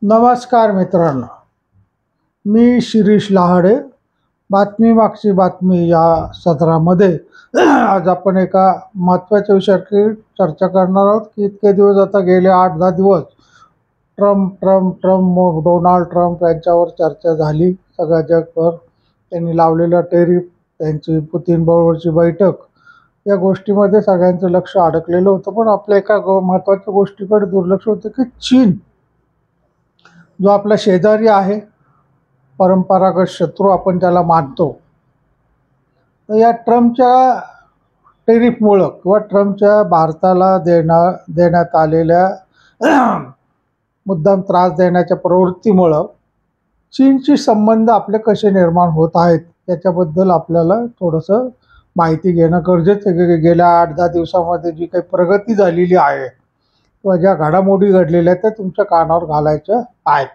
नमस्कार मित्रांनो, मी शिरीष लहाडे. बातमी मागची बातमी या सत्रामध्ये आज आपण एका महत्त्वाच्या विषयावर चर्चा करणार आहोत की इतके दिवस आता गेले 8-10 दिवस Trump Trump Trump Donald Trump यांच्यावर चर्चा झाली. सगळ्या जगभर त्यांनी लावलेला टेरिफ, त्यांची पुतीनबरोबरची बैठक, या गोष्टीमध्ये सगळ्यांचं लक्ष अडकलेलं होतं. पण आपल्या एका महत्त्वाच्या गोष्टीकडे दुर्लक्ष होतं की चीन, जो आपला शेजारी आहे, परंपरागत शत्रू आपण त्याला मानतो, तर या ट्रम्पच्या टेरिफमुळं किंवा ट्रम्पच्या भारताला देण्यात आलेल्या मुद्दाम त्रास देण्याच्या प्रवृत्तीमुळं चीनशी संबंध आपले कसे निर्माण होत आहेत याच्याबद्दल आपल्याला थोडंसं माहिती घेणं गरजेचं आहे. गेल्या 8-10 दिवसामध्ये जी काही प्रगती झालेली आहे किंवा ज्या घडामोडी घडलेल्या आहेत त्या तुमच्या कानावर घालायच्या आहेत.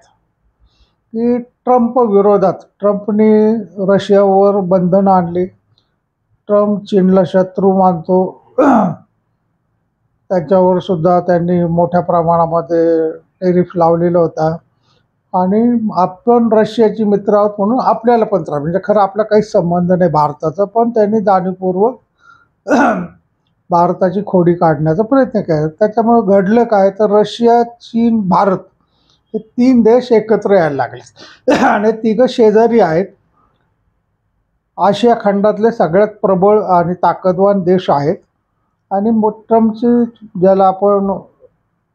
की ट्रम्प विरोधात ट्रम्पने रशियावर बंधनं आणली. ट्रम्प चीनला शत्रू मानतो, त्याच्यावर सुद्धा त्यांनी मोठ्या प्रमाणामध्ये टेरिफ लावलेला होता. आणि आपण रशियाची मित्र आहोत म्हणून आपल्याला पण त्रास, म्हणजे खरं आपला काहीच संबंध नाही भारताचा, पण त्यांनी जाणीवपूर्वक भारताची खोडी काढण्याचा प्रयत्न केला. त्याच्यामुळे घडलं काय, तर रशिया, चीन, भारत हे 3 देश एकत्र यायला लागले आणि तिघं शेजारी आहेत. आशिया खंडातले सगळ्यात प्रबळ आणि ताकदवान देश आहेत. आणि ट्रम्पचे, ज्याला आपण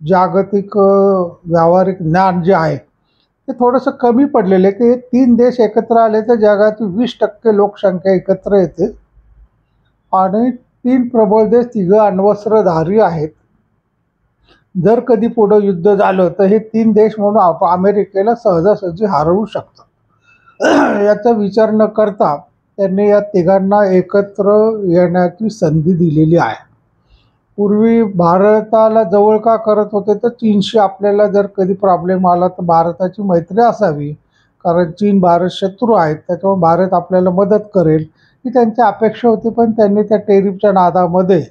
जागतिक व्यावहारिक ज्ञान जे आहे ते थोडंसं कमी पडलेलं आहे की हे 3 देश एकत्र आले तर जगातील 20% लोकसंख्या एकत्र येते. आणि 3 प्रबळ देश, तिघं अण्वस्त्रधारी आहेत. जर कधी पुढं युद्ध झालं तर हे 3 देश म्हणून अमेरिकेला सहजासहजी हरवू शकतात. याचा विचार न करता त्यांनी या तिघांना एकत्र येण्याची संधी दिलेली आहे. पूर्वी भारताला जवळ का करत होते, तर चीनशी आपल्याला जर कधी प्रॉब्लेम आला तर भारताची मैत्री असावी, कारण चीन भारत शत्रू आहेत, त्याच्यामुळे भारत आपल्याला मदत करेल ही त्यांची अपेक्षा होती. पण त्यांनी त्या टेरिफच्या नादामध्ये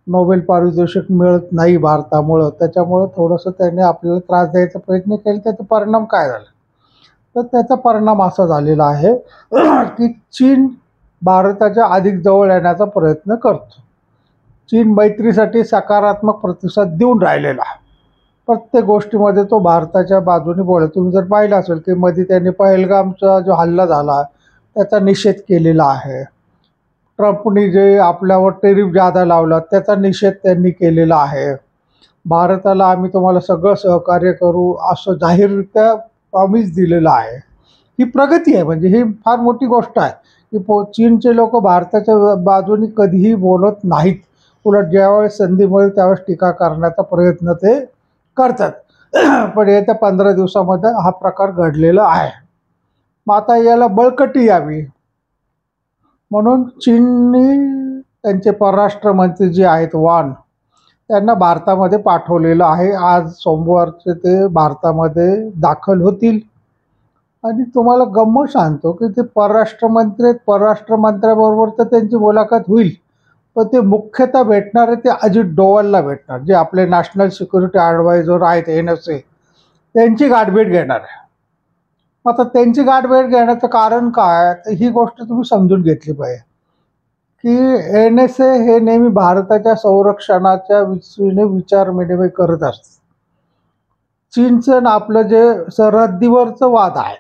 नोबेल पारितोषिक मिळत नाही भारतामुळं, त्याच्यामुळं थोडंसं त्यांनी आपल्याला त्रास द्यायचा प्रयत्न केला. त्याचा परिणाम काय झाला, तर त्याचा परिणाम असा झालेला आहे की चीन भारताच्या अधिक जवळ येण्याचा प्रयत्न करतो. चीन मैत्रीसाठी सकारात्मक प्रतिसाद देऊन राहिलेला आहे. प्रत्येक गोष्टीमध्ये तो भारताच्या बाजूने बोलतो. तुम्ही जर पाहिलं असेल की मध्ये त्यांनी पहलगामचा जो हल्ला झाला त्याचा निषेध केलेला आहे. ट्रम्पने जे आपल्यावर टेरिफ जादा लावला त्याचा निषेध त्यांनी केलेला आहे. भारताला आम्ही तुम्हाला सगळं सहकार्य करू असं जाहीररित्या प्रॉमिस दिलेलं आहे. ही प्रगती आहे, म्हणजे ही फार मोठी गोष्ट आहे की चीनचे लोक भारताच्या बाजूने कधीही बोलत नाहीत. उलट ज्यावेळेस संधी मिळेल त्यावेळेस टीका करण्याचा प्रयत्न ते करतात. पण येत्या 15 दिवसामध्ये हा प्रकार घडलेला आहे. मग आता याला बळकटी यावी म्हणून चीननी त्यांचे परराष्ट्र मंत्री जे आहेत वान, त्यांना भारतामध्ये पाठवलेलं आहे. आज सोमवारचे ते भारतामध्ये दाखल होतील. आणि तुम्हाला गंमत सांगतो की ते परराष्ट्र मंत्री आहेत, परराष्ट्र मंत्र्याबरोबर तर त्यांची मुलाखत होईल, पण ते मुख्यतः भेटणार आहे ते अजित डोवालला भेटणार, जे आपले नॅशनल सिक्युरिटी ॲडवायझर आहेत NSA, त्यांची गाठभेट घेणार आहे. आता त्यांची गाठभेट घेण्याचं कारण काय, तर ही गोष्ट तुम्ही समजून घेतली पाहिजे की NSA हे नेहमी भारताच्या संरक्षणाच्या विषयीने विचार विनिमय करत असते. चीनचं ना आपलं जे सरहद्दीवरचं वाद आहे,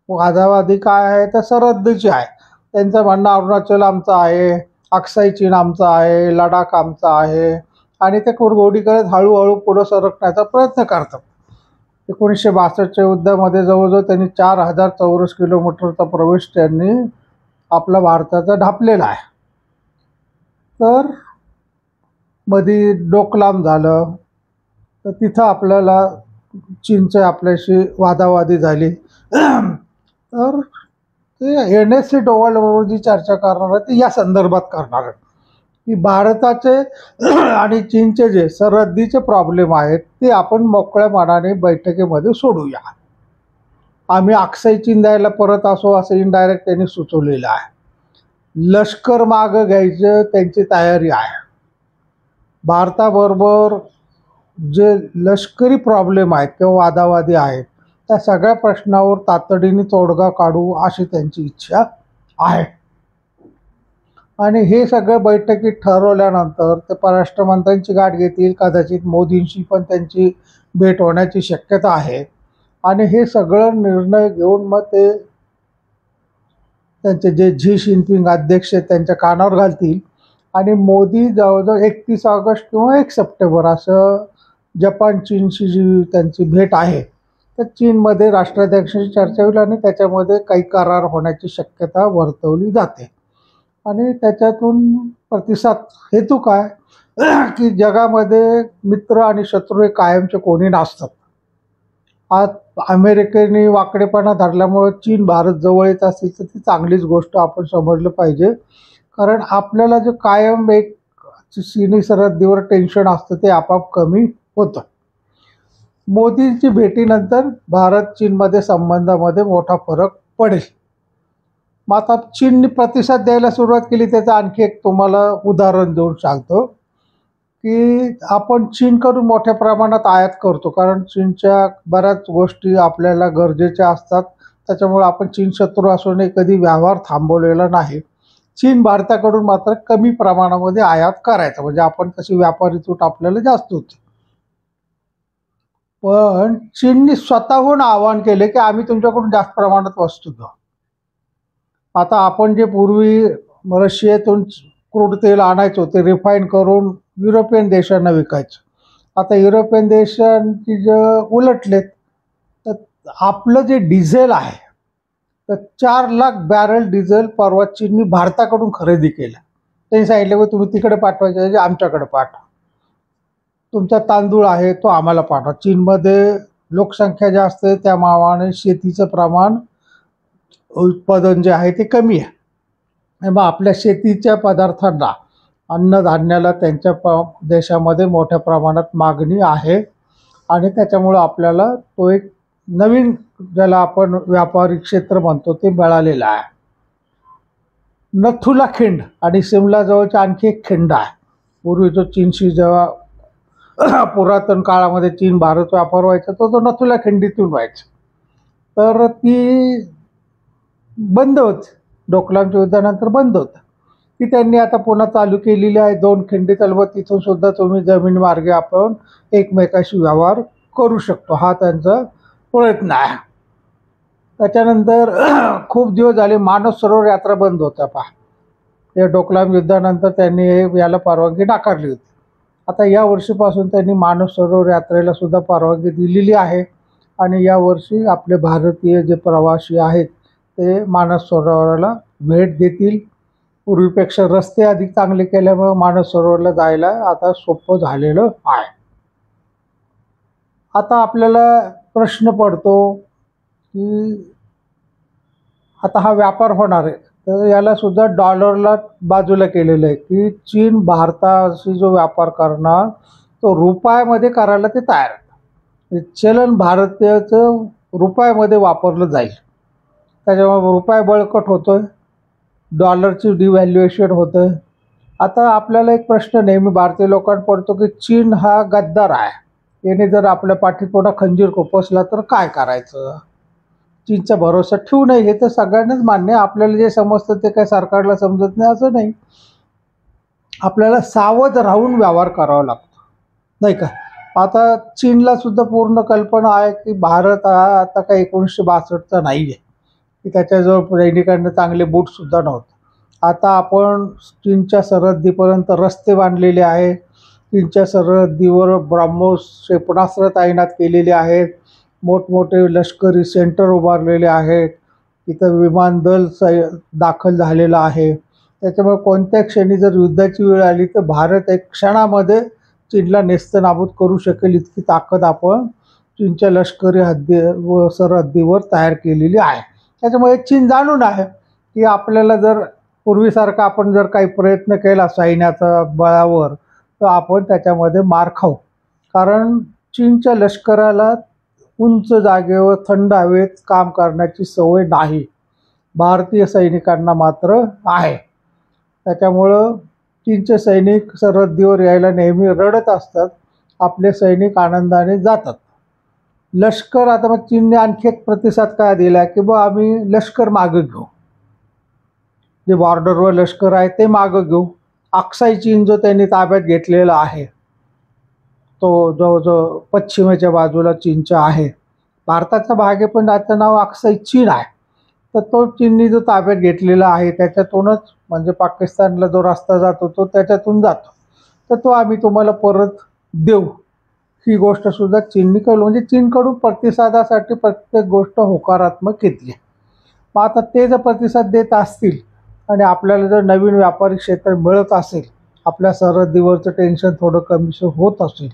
वादावादी काय आहे तर सरहद्दीची आहे. त्यांचं म्हणणं अरुणाचल आमचं आहे, अक्साई चीन आमचा आहे, लडाख आमचा आहे, आणि ते कुरघोडी करत हळूहळू पुढं सरकण्याचा प्रयत्न करतात. 1962च्या युद्धामध्ये जवळजवळ त्यांनी 4000 चौरस किलोमीटरचा प्रवेश त्यांनी आपला भारताचा ढापलेला आहे. तर मध्ये डोकलाम झालं तर तिथं आपल्याला चीनचं आपल्याशी वादावादी झाली. तर ते NSA डोवालबरोबर जी चर्चा करणार आहे ते या संदर्भात करणार आहे की भारताचे आणि चीनचे जे सरहद्दीचे प्रॉब्लेम आहेत ते आपण मोकळ्या मनाने बैठकीमध्ये सोडूया. आम्ही अक्साई चीन द्यायला परत असो असं इनडायरेक्ट त्यांनी सुचवलेलं आहे. लष्कर मागं घ्यायचं त्यांची तयारी आहे. भारताबरोबर जे लष्करी प्रॉब्लेम आहेत किंवा वादावादी आहेत त्या सगळ्या प्रश्नावर तातडीने तोडगा काढू अशी त्यांची इच्छा आहे. आणि हे सगळं बैठकीत ठरवल्यानंतर ते परराष्ट्रमंत्र्यांची गाठ घेतील, कदाचित मोदींशी पण त्यांची भेट होण्याची शक्यता आहे. आणि हे सगळं निर्णय घेऊन मग ते त्यांचे जे झी जिनपिंग अध्यक्ष त्यांच्या कानावर घालतील आणि मोदी जवळजवळ 31 ऑगस्ट किंवा 1 सप्टेंबर असं जपान चीनशी जी त्यांची भेट आहे तर चीनमध्ये राष्ट्राध्यक्षांची चर्चा होईल आणि त्याच्यामध्ये काही करार होण्याची शक्यता वर्तवली जाते. आणि त्याच्यातून प्रतिसाद हेतू काय की जगामध्ये मित्र आणि शत्रू हे कायमचे कोणी नसतात. आज अमेरिकेने वाकडेपणा धरल्यामुळे चीन भारत जवळ येत असेल तर ती चांगलीच गोष्ट आपण समजलं पाहिजे. कारण आपल्याला जे कायम एक चीनी सरहद्दीवर टेन्शन असतं ते आपोआप कमी होतं. मोदींची भेटीनंतर भारत चीनमध्ये संबंधामध्ये मोठा फरक पडेल. मग आता चीनने प्रतिसाद द्यायला सुरुवात केली त्याचं आणखी एक तुम्हाला उदाहरण देऊन सांगतो की आपण चीनकडून मोठ्या प्रमाणात आयात करतो कारण चीनच्या बऱ्याच गोष्टी आपल्याला गरजेच्या असतात. त्याच्यामुळे आपण चीन शत्रू असूनही कधी व्यवहार थांबवलेला नाही. चीन भारताकडून मात्र कमी प्रमाणामध्ये आयात करायचा म्हणजे आपण तशी व्यापारी तूट आपल्याला जास्त होती. पण चीनने स्वतःहून आवाहन केले की आम्ही तुमच्याकडून जास्त प्रमाणात वस्तू घेऊ. आता आपण जे पूर्वी रशियातून क्रूड तेल आणायचो ते रिफाईन करून युरोपियन देशांना विकायचं. आता युरोपियन देशांची जे उलटलेत तर आपलं जे डिझेल आहे तर 4 लाख बॅरल डिझेल परवा चीननी भारताकडून खरेदी केलं. त्यांनी सांगितलं की तुम्ही तिकडे पाठवायचं म्हणजे आमच्याकडे पाठवा. तुमचा तांदूळ आहे तो आम्हाला पाठवा. चीनमध्ये लोकसंख्या जास्त आहे त्या मानाने शेतीचं प्रमाण उत्पादन जे आहे ते कमी आहे. मग आपल्या शेतीच्या पदार्थांना अन्नधान्याला त्यांच्या देशामध्ये मोठ्या प्रमाणात मागणी आहे आणि त्याच्यामुळं आपल्याला तो एक नवीन ज्याला आपण व्यापारी क्षेत्र म्हणतो ते मिळालेलं आहे. नथुला खिंड आणि सिमला जवळचा आणखी एक खिंड आहे. पूर्वी जो चीनशी जेव्हा पुरातन काळामध्ये चीन भारत व्यापार व्हायचा तो नथुला खिंडीतून व्हायचा. तर ती बंद होती. डोकलामच्या युद्धानंतर बंद होतं. ती त्यांनी आता पुन्हा चालू केलेली आहे. 2 खिंडी चालवत तिथून सुद्धा तुम्ही जमीन मार्गे आपण एकमेकाशी व्यवहार करू शकतो. हा त्यांचा प्रयत्न आहे. त्याच्यानंतर खूप दिवस झाले मानस सरोवर यात्रा बंद होत्या पहा. या डोकलाम युद्धानंतर त्यांनी याला परवानगी नाकारली होती. आता या वर्षीपासून त्यांनी मानस सरोवर यात्रेला सुद्धा परवानगी दिलेली आहे आणि यावर्षी आपले भारतीय जे प्रवासी आहेत ते मानस सरोवराला भेट देतील. पूर्वीपेक्षा रस्ते अधिक चांगले केल्यामुळे मानस सरोवरला जायला आता सोपं झालेलं आहे. आता आपल्याला प्रश्न पडतो की आता हा व्यापार होणार आहे तर याला सुद्धा डॉलरला बाजूला केलेलं आहे की चीन भारताशी जो व्यापार करणार तो रुपयामध्ये करायला ते तयार आहे. चलन भारतीयाचं रुपयामध्ये वापरलं जाईल. त्याच्यामुळे रुपया बळकट होतोय, डॉलरची डिव्हॅल्युएशन होतं. आता आपल्याला एक प्रश्न नेहमी भारतीय लोकांना पडतो की चीन हा गद्दार आहे. याने जर आपल्या पाठीपुढे खंजीर खुपसला तर काय करायचं. चीनचा भरोसा ठेवू नये हे तर सगळ्यांनाच मान्य आहे. आपल्याला जे समजतं ते काही सरकारला समजत नाही असं नाही. आपल्याला सावध राहून व्यवहार करावा लागतो नाही का. आता चीनला सुद्धा पूर्ण कल्पना आहे की भारत हा आता काही 1962चा नाही आहे की त्याच्याजवळ सैनिकांना चांगले बूटसुद्धा नव्हते. आता आपण चीनच्या सरहद्दीपर्यंत रस्ते बांधलेले आहेत. चीनच्या सरहद्दीवर ब्रह्मोस क्षेपणास्त्र तैनात केलेले आहेत. मोठमोठे लष्करी सेंटर उभारलेले आहेत. तिथं विमानदल दाखल झालेलं आहे. त्याच्यामुळे कोणत्या क्षणी जर युद्धाची वेळ आली तर भारत एक क्षणामध्ये चीनला नेस्तनाबूत करू शकेल इतकी ताकद आपण चीनच्या लष्करी सरहद्दीवर तयार केलेली आहे. त्याच्यामुळे चीन जाणून आहे की आपल्याला जर पूर्वीसारखा आपण जर काही प्रयत्न केला सैन्याचा बळावर तर आपण त्याच्यामध्ये मार खाऊ. कारण चीनच्या लष्कराला उंच जागेवर थंड हवेत काम करण्याची सवय नाही. भारतीय सैनिकांना मात्र आहे. त्याच्यामुळं चीनचे सैनिक सरहद्दीवर यायला नेहमी रडत असतात आपले सैनिक आनंदाने जातात. लष्कर आता मग चीनने आणखी एक प्रतिसाद काय दिला की बा आम्ही लष्कर मागं घेऊ, जे बॉर्डरवर लष्कर आहे ते मागं घेऊ. अक्साई चीन जो त्यांनी ताब्यात घेतलेला आहे तो जवळजवळ पश्चिमेच्या बाजूला चीनच्या आहे, भारताचा भाग आहे पण त्याचं नाव अक्साई चीन आहे. तर तो चीननी जो ताब्यात घेतलेला आहे त्याच्यातूनच म्हणजे पाकिस्तानला जो रस्ता जातो तो त्याच्यातून जातो, तर तो आम्ही तुम्हाला परत देऊ. ही गोष्ट सुद्धा चीननी कळलं, म्हणजे चीनकडून प्रतिसादासाठी प्रत्येक गोष्ट होकारात्मक घेतली. मग आता ते जर प्रतिसाद देत असतील आणि आपल्याला जर नवीन व्यापारी क्षेत्र मिळत असेल, आपल्या सरहद्दीवरचं टेन्शन थोडं कमीसं होत असेल,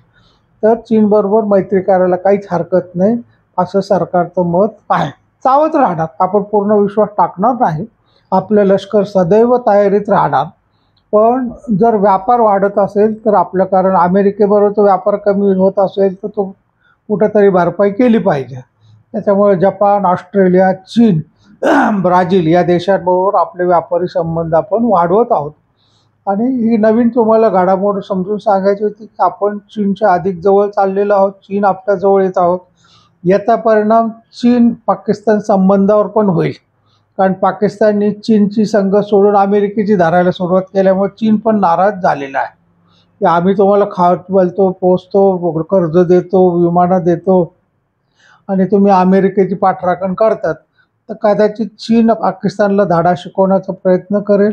तर चीनबरोबर मैत्री करायला काहीच हरकत नाही असं सरकारचं मत आहे. चावत राहणार, आपण पूर्ण विश्वास टाकणार नाही, आपलं लष्कर सदैव तयारीत राहणार. पण जर व्यापार वाढत असेल तर आपलं, कारण अमेरिकेबरोबरचा व्यापार कमी होत असेल तर तो कुठेतरी भरपाई केली पाहिजे. त्याच्यामुळे जपान, ऑस्ट्रेलिया, चीन, ब्राझील या देशांबरोबर आपले व्यापारी संबंध आपण वाढवत आहोत. आणि ही नवीन तुम्हाला घडामोड समजून सांगायची होती की आपण चीनच्या अधिक जवळ चाललेलो आहोत, चीन आपल्या जवळ येत आहोत. याचा परिणाम चीन पाकिस्तान संबंधावर पण होईल, कारण पाकिस्तानने चीनची संघ सोडून अमेरिकेची धरायला सुरुवात केल्यामुळे चीन पण नाराज झालेला आहे की आम्ही तुम्हाला खात बोलतो, पोचतो, कर्ज देतो, विमानं देतो आणि तुम्ही अमेरिकेची पाठराखण करतात. तर कदाचित चीन पाकिस्तानला धडा शिकवण्याचा प्रयत्न करेल,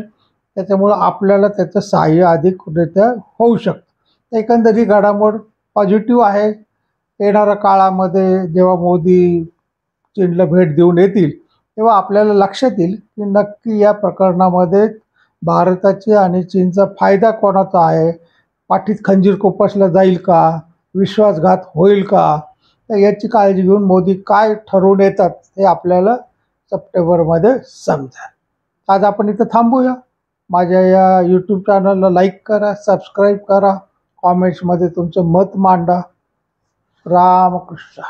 त्याच्यामुळं आपल्याला त्याचं सहाय्य अधिकरित्या होऊ शकतं. एकंदरीत घडामोड पॉझिटिव्ह आहे. येणाऱ्या काळामध्ये जेव्हा मोदी चीनला भेट देऊन येतील तेव्हा आपल्याला लक्षात येईल की नक्की या प्रकरणामध्ये भारताची आणि चीनचा फायदा कोणाचा आहे, पाठीत खंजीर खुपसला जाईल का, विश्वासघात होईल का, तर याची काळजी घेऊन मोदी काय ठरवून येतात हे आपल्याला सप्टेंबरमध्ये समजेल. आज आपण इथं थांबूया. माझ्या या यूट्यूब चॅनलला लाईक करा, सबस्क्राईब करा, कॉमेंट्समध्ये तुमचं मत मांडा. रामकृष्ण.